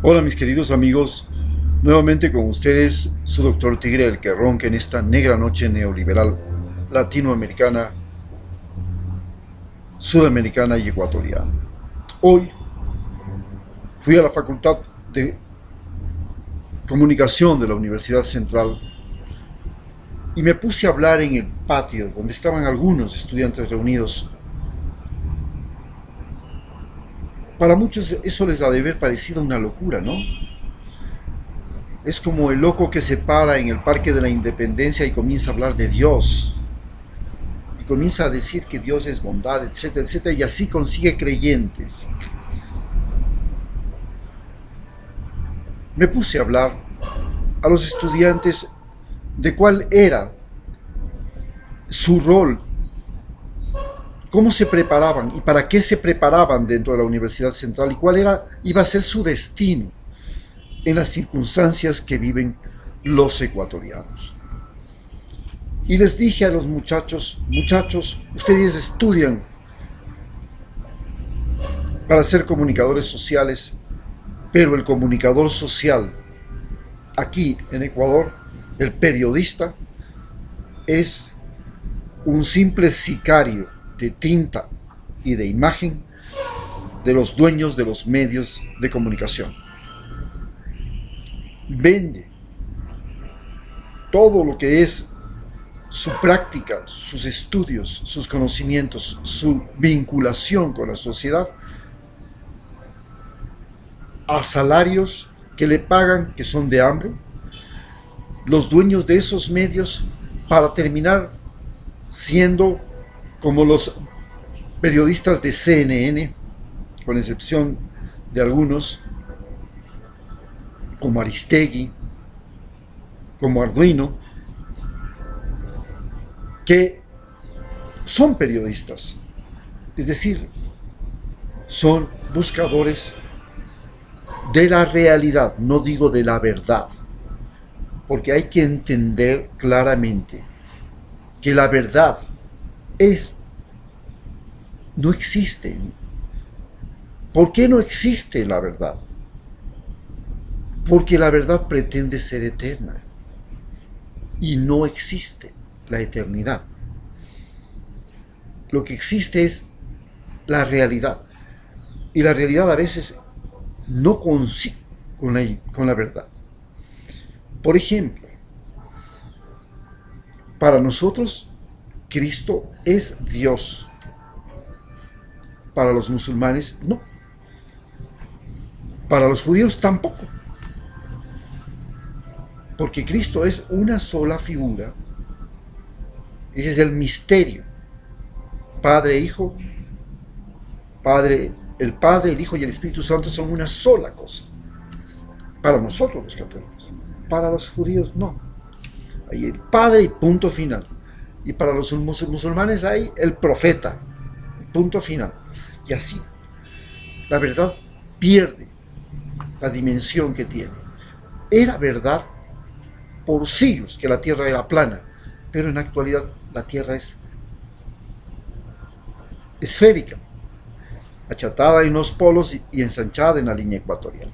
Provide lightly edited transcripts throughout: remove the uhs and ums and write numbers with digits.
Hola mis queridos amigos, nuevamente con ustedes su doctor Tigre el que ronca en esta negra noche neoliberal latinoamericana, sudamericana y ecuatoriana. Hoy fui a la Facultad de Comunicación de la Universidad Central y me puse a hablar en el patio donde estaban algunos estudiantes reunidos. Para muchos eso les ha de haber parecido una locura, ¿no? Es como el loco que se para en el Parque de la Independencia y comienza a hablar de Dios. Y comienza a decir que Dios es bondad, etcétera, etcétera, y así consigue creyentes. Me puse a hablar a los estudiantes de cuál era su rol, cómo se preparaban y para qué se preparaban dentro de la Universidad Central y iba a ser su destino en las circunstancias que viven los ecuatorianos. Y les dije a los muchachos, ustedes estudian para ser comunicadores sociales, pero el comunicador social aquí en Ecuador, el periodista, es un simple sicario de tinta y de imagen de los dueños de los medios de comunicación. Vende todo lo que es su práctica, sus estudios, sus conocimientos, su vinculación con la sociedad a salarios que le pagan, que son de hambre, los dueños de esos medios, para terminar siendo como los periodistas de CNN, con excepción de algunos, como Aristegui, como Arduino, que son periodistas, es decir, son buscadores de la realidad, no digo de la verdad, porque hay que entender claramente que la verdad no existe. ¿Por qué no existe la verdad? Porque la verdad pretende ser eterna y no existe la eternidad. Lo que existe es la realidad, y la realidad a veces no coincide con la verdad. Por ejemplo, para nosotros Cristo es Dios. Para los musulmanes no. Para los judíos tampoco. Porque Cristo es una sola figura. Ese es el misterio. Padre, Hijo, el Padre, el Hijo y el Espíritu Santo son una sola cosa. Para nosotros los católicos. Para los judíos no. Hay el Padre y punto final. Y para los musulmanes hay el profeta, punto final. Y así, la verdad pierde la dimensión que tiene. Era verdad por siglos que la Tierra era plana, pero en la actualidad la Tierra es esférica, achatada en los polos y ensanchada en la línea ecuatorial.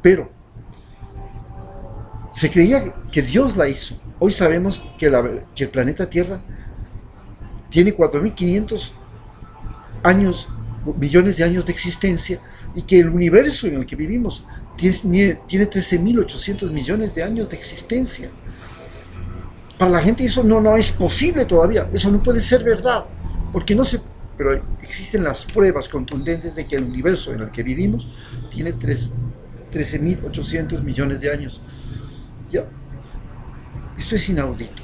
Pero se creía que Dios la hizo. Hoy sabemos que el planeta Tierra tiene 4.500 millones de años de existencia, y que el universo en el que vivimos tiene 13.800 millones de años de existencia. Para la gente eso no es posible todavía, eso no puede ser verdad, porque no se... Pero existen las pruebas contundentes de que el universo en el que vivimos tiene 13.800 millones de años. Ya, esto es inaudito.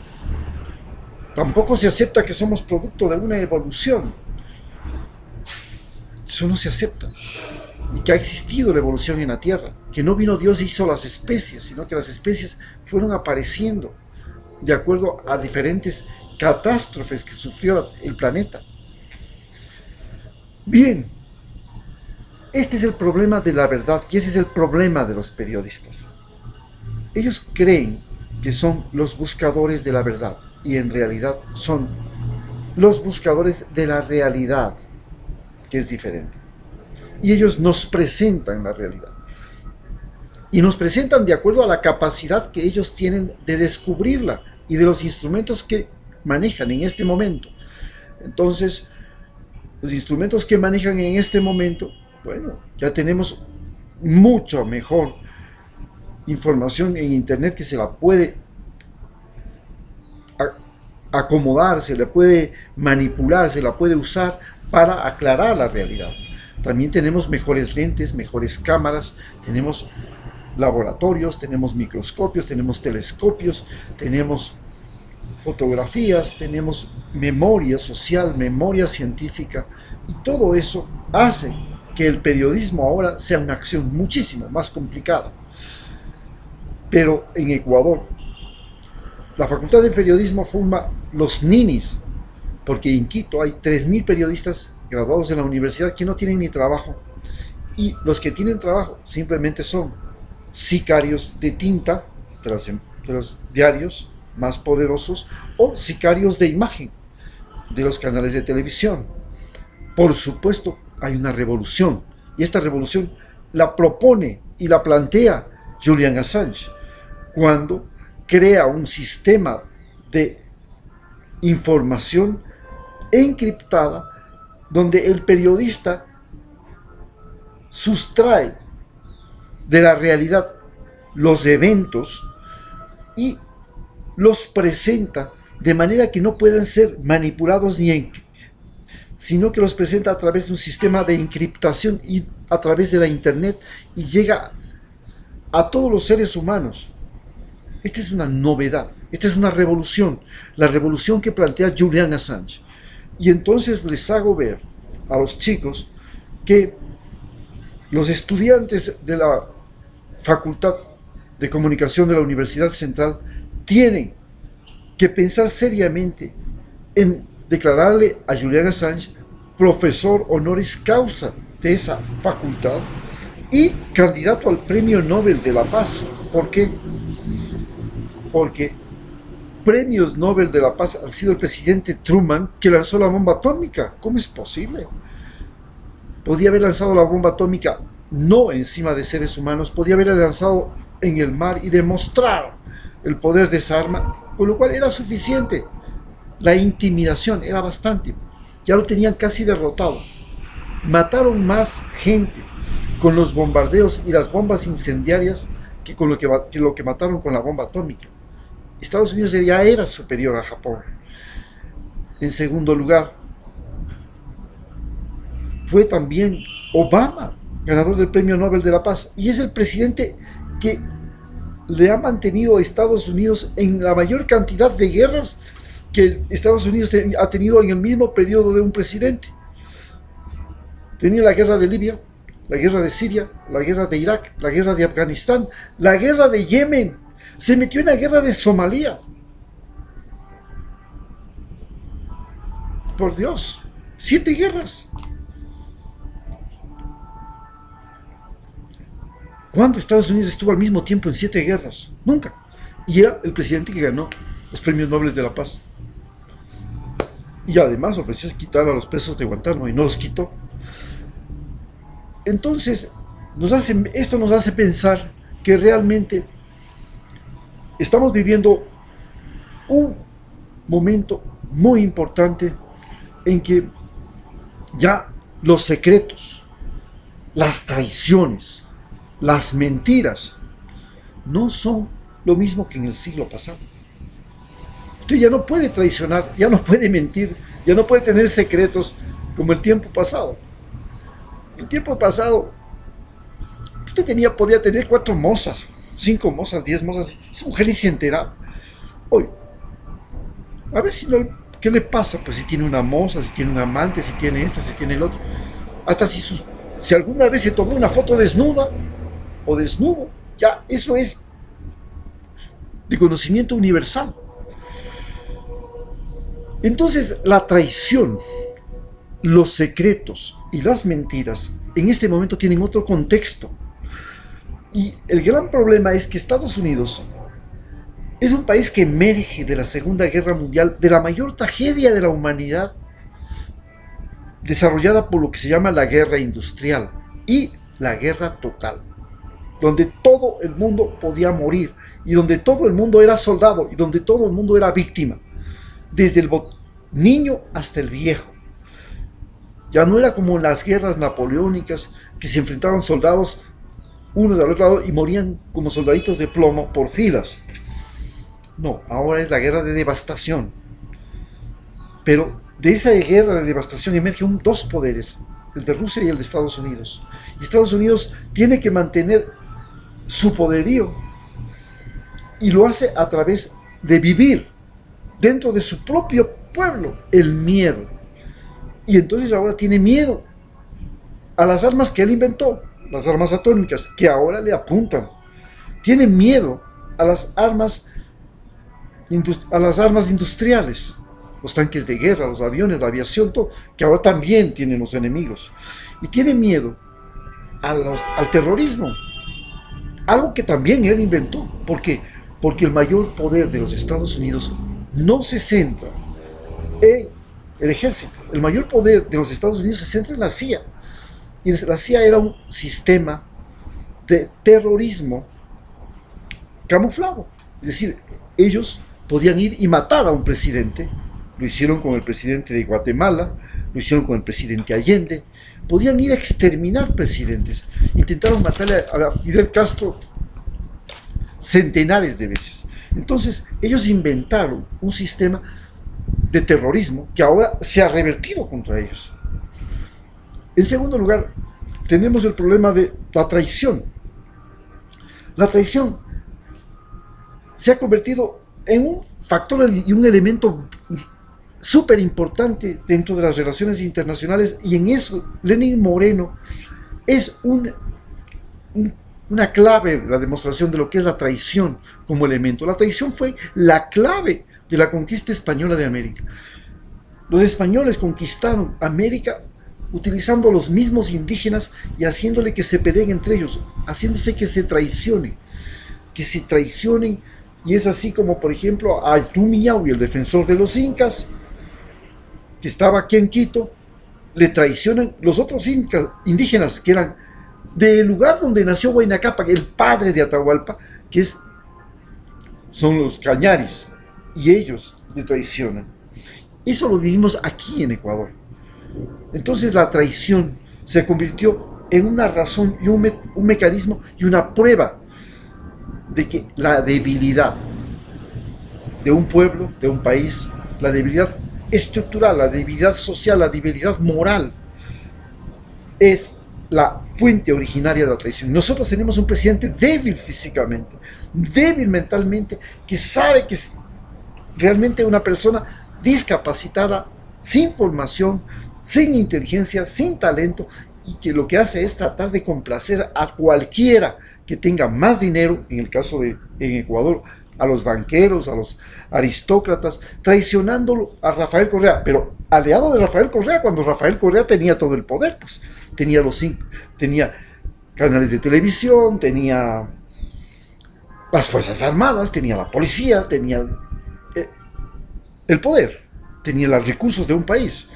Tampoco se acepta que somos producto de una evolución. Eso no se acepta. Y que ha existido la evolución en la Tierra, que no vino Dios y hizo las especies, sino que las especies fueron apareciendo de acuerdo a diferentes catástrofes que sufrió el planeta. Bien, este es el problema de la verdad, y ese es el problema de los periodistas. Ellos creen que son los buscadores de la verdad, y en realidad son los buscadores de la realidad, que es diferente. Y ellos nos presentan la realidad. y nos presentan de acuerdo a la capacidad que ellos tienen de descubrirla y de los instrumentos que manejan en este momento. Entonces, los instrumentos que manejan en este momento, bueno, ya tenemos mucho mejor información en internet que se la puede acomodar, se la puede manipular, se la puede usar para aclarar la realidad. También tenemos mejores lentes, mejores cámaras, tenemos laboratorios, tenemos microscopios, tenemos telescopios, tenemos fotografías, tenemos memoria social, memoria científica, y todo eso hace que el periodismo ahora sea una acción muchísimo más complicada. Pero en Ecuador, la Facultad de Periodismo forma los ninis, porque en Quito hay 3.000 periodistas graduados de la universidad que no tienen ni trabajo, y los que tienen trabajo simplemente son sicarios de tinta de los diarios más poderosos o sicarios de imagen de los canales de televisión. Por supuesto, hay una revolución, y esta revolución la propone y la plantea Julian Assange cuando crea un sistema de información encriptada donde el periodista sustrae de la realidad los eventos y los presenta de manera que no puedan ser manipulados sino que los presenta a través de un sistema de encriptación y a través de la internet, y llega a todos los seres humanos. Esta es una novedad, esta es una revolución, la revolución que plantea Julian Assange. Y entonces les hago ver a los chicos que los estudiantes de la Facultad de Comunicación de la Universidad Central tienen que pensar seriamente en declararle a Julian Assange profesor honoris causa de esa facultad y candidato al Premio Nobel de la Paz. ¿Por qué? Porque premios Nobel de la Paz ha sido el presidente Truman, que lanzó la bomba atómica. ¿Cómo es posible? Podía haber lanzado la bomba atómica no encima de seres humanos, podía haberla lanzado en el mar y demostrar el poder de esa arma, con lo cual era suficiente. La intimidación era bastante, ya lo tenían casi derrotado. Mataron más gente con los bombardeos y las bombas incendiarias que con lo que mataron con la bomba atómica. Estados Unidos ya era superior a Japón. En segundo lugar, fue también Obama, ganador del Premio Nobel de la Paz, y es el presidente que le ha mantenido a Estados Unidos en la mayor cantidad de guerras que Estados Unidos ha tenido en el mismo periodo de un presidente. Tenía la guerra de Libia, la guerra de Siria, la guerra de Irak, la guerra de Afganistán, la guerra de Yemen, se metió en la guerra de Somalia. Por Dios, 7 guerras. ¿Cuándo Estados Unidos estuvo al mismo tiempo en 7 guerras? Nunca. Y era el presidente que ganó los premios Nobel de la Paz. Y además ofreció quitar a los presos de Guantánamo y no los quitó. Entonces, esto nos hace pensar que realmente estamos viviendo un momento muy importante en que ya los secretos, las traiciones, las mentiras no son lo mismo que en el siglo pasado. Usted ya no puede traicionar, ya no puede mentir, ya no puede tener secretos como el tiempo pasado. El tiempo pasado usted podía tener 4 mozas, 5 mozas, 10 mozas, esa mujer ni se enteraba. Hoy, a ver ¿qué le pasa? Pues si tiene una moza, si tiene un amante, si tiene esto, si tiene el otro. Hasta si alguna vez se tomó una foto desnuda o desnudo, ya eso es de conocimiento universal. Entonces, la traición, los secretos y las mentiras en este momento tienen otro contexto. Y el gran problema es que Estados Unidos es un país que emerge de la Segunda Guerra Mundial, de la mayor tragedia de la humanidad, desarrollada por lo que se llama la guerra industrial y la guerra total. donde todo el mundo podía morir y donde todo el mundo era soldado y donde todo el mundo era víctima, desde el niño hasta el viejo. Ya no era como las guerras napoleónicas que se enfrentaban soldados unos al otro lado y morían como soldaditos de plomo por filas. No, ahora es la guerra de devastación. Pero de esa guerra de devastación emergen dos poderes, el de Rusia y el de Estados Unidos. Y Estados Unidos tiene que mantener su poderío y lo hace a través de vivir dentro de su propio pueblo el miedo. Y entonces ahora tiene miedo a las armas que él inventó, las armas atómicas, que ahora le apuntan. Tiene miedo a las armas industriales, los tanques de guerra, los aviones, la aviación, todo, que ahora también tienen los enemigos. Y tiene miedo al terrorismo, algo que también él inventó. ¿Por qué? Porque el mayor poder de los Estados Unidos no se centra en el ejército. El mayor poder de los Estados Unidos se centra en la CIA. Y la CIA era un sistema de terrorismo camuflado. Es decir, ellos podían ir y matar a un presidente. Lo hicieron con el presidente de Guatemala, lo hicieron con el presidente Allende. Podían ir a exterminar presidentes. Intentaron matarle a Fidel Castro centenares de veces. Entonces, ellos inventaron un sistema de terrorismo que ahora se ha revertido contra ellos. En segundo lugar, tenemos el problema de la traición. La traición se ha convertido en un factor y un elemento súper importante dentro de las relaciones internacionales, y en eso Lenín Moreno es una clave de la demostración de lo que es la traición como elemento. La traición fue la clave de la conquista española de América. Los españoles conquistaron América utilizando a los mismos indígenas y haciéndole que se peleen entre ellos, haciéndose que se traicionen, y es así como, por ejemplo, a Tumiñahui, el defensor de los incas, que estaba aquí en Quito, le traicionan los otros indígenas que eran del lugar donde nació Huayna Cápac, el padre de Atahualpa, son los cañaris, y ellos le traicionan. Eso lo vivimos aquí en Ecuador. Entonces la traición se convirtió en una razón y un mecanismo y una prueba de que la debilidad de un pueblo, de un país, la debilidad estructural, la debilidad social, la debilidad moral, es la fuente originaria de la traición. Nosotros tenemos un presidente débil físicamente, débil mentalmente, que sabe que es realmente una persona discapacitada, sin formación, sin inteligencia, sin talento, y que lo que hace es tratar de complacer a cualquiera que tenga más dinero, en el caso de en Ecuador, a los banqueros, a los aristócratas, traicionándolo a Rafael Correa, pero aliado de Rafael Correa, cuando Rafael Correa tenía todo el poder, pues tenía canales de televisión, tenía las Fuerzas Armadas, tenía la policía, tenía el poder, tenía los recursos de un país.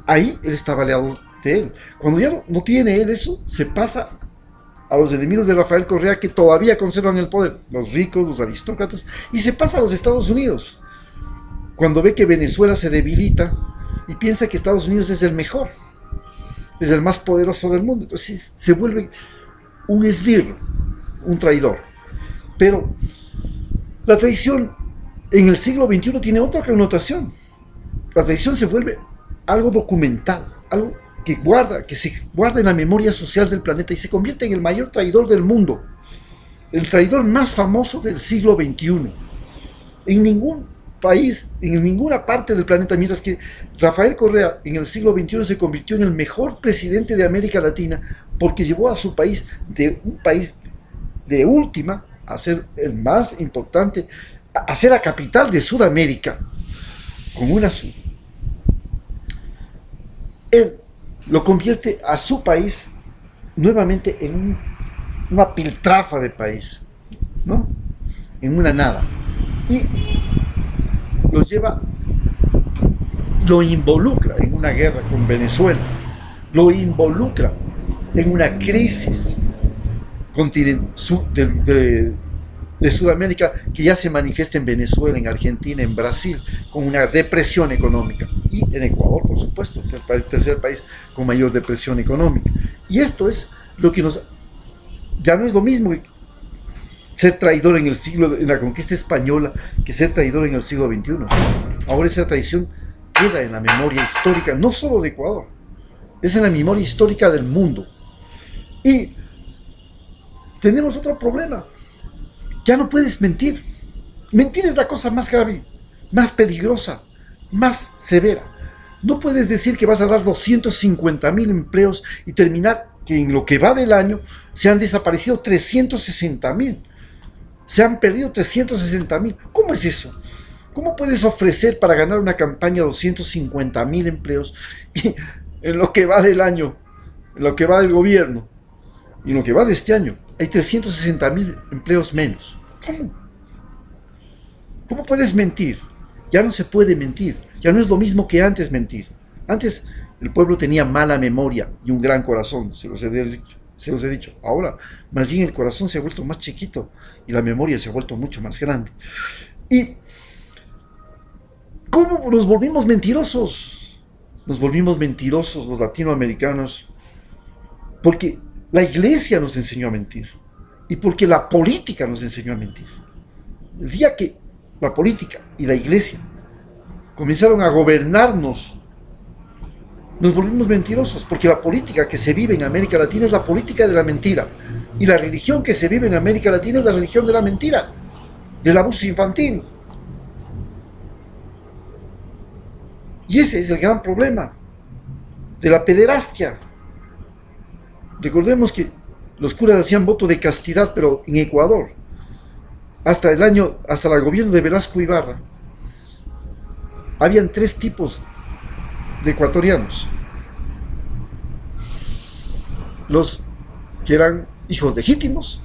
Ahí él estaba aliado de él. Cuando ya no tiene él eso, se pasa a los enemigos de Rafael Correa, que todavía conservan el poder, los ricos, los aristócratas, y se pasa a los Estados Unidos. Cuando ve que Venezuela se debilita y piensa que Estados Unidos es el mejor, es el más poderoso del mundo, entonces se vuelve un esbirro, un traidor. Pero la traición en el siglo XXI tiene otra connotación. La traición se vuelve algo documental, algo que se guarda en la memoria social del planeta y se convierte en el mayor traidor del mundo, el traidor más famoso del siglo XXI. En ningún país, en ninguna parte del planeta, mientras que Rafael Correa en el siglo XXI se convirtió en el mejor presidente de América Latina, porque llevó a su país de un país de última a ser el más importante, a ser la capital de Sudamérica, con una sub. Él lo convierte a su país nuevamente en una piltrafa de país, ¿no? En una nada. Y lo involucra en una guerra con Venezuela, lo involucra en una crisis de Sudamérica, que ya se manifiesta en Venezuela, en Argentina, en Brasil, con una depresión económica. Y en Ecuador, por supuesto, es el tercer país con mayor depresión económica. Y esto es lo que ya no es lo mismo ser traidor en la conquista española, que ser traidor en el siglo XXI. Ahora esa traición queda en la memoria histórica, no solo de Ecuador, es en la memoria histórica del mundo. Y tenemos otro problema. Ya no puedes mentir. Mentir es la cosa más grave, más peligrosa, más severa. No puedes decir que vas a dar 250.000 empleos y terminar que en lo que va del año se han desaparecido 360.000. Se han perdido 360.000. ¿Cómo es eso? ¿Cómo puedes ofrecer para ganar una campaña 250.000 empleos y en lo que va del año, en lo que va del gobierno y en lo que va de este año hay 360.000 empleos menos? ¿Cómo? ¿Cómo puedes mentir? Ya no se puede mentir. Ya no es lo mismo que antes mentir. Antes el pueblo tenía mala memoria y un gran corazón, se los he dicho. Ahora, más bien el corazón se ha vuelto más chiquito y la memoria se ha vuelto mucho más grande. ¿Y cómo nos volvimos mentirosos? Nos volvimos mentirosos los latinoamericanos porque la iglesia nos enseñó a mentir y porque la política nos enseñó a mentir. El día que la política y la iglesia comenzaron a gobernarnos, nos volvimos mentirosos, porque la política que se vive en América Latina es la política de la mentira, y la religión que se vive en América Latina es la religión de la mentira, del abuso infantil. Y ese es el gran problema de la pederastia. Recordemos que los curas hacían voto de castidad, pero en Ecuador, hasta el gobierno de Velasco Ibarra, habían 3 tipos de ecuatorianos: los que eran hijos legítimos,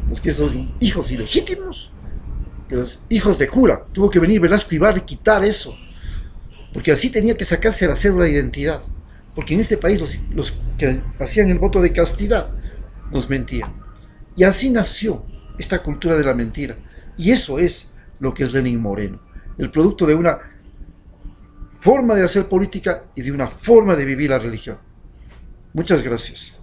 los que son hijos ilegítimos, que los hijos de cura. Tuvo que venir Velasco Ibarra y quitar eso, porque así tenía que sacarse la cédula de identidad, porque en este país los que hacían el voto de castidad nos mentían. Y así nació esta cultura de la mentira, y eso es lo que es Lenin Moreno, el producto de una forma de hacer política y de una forma de vivir la religión. Muchas gracias.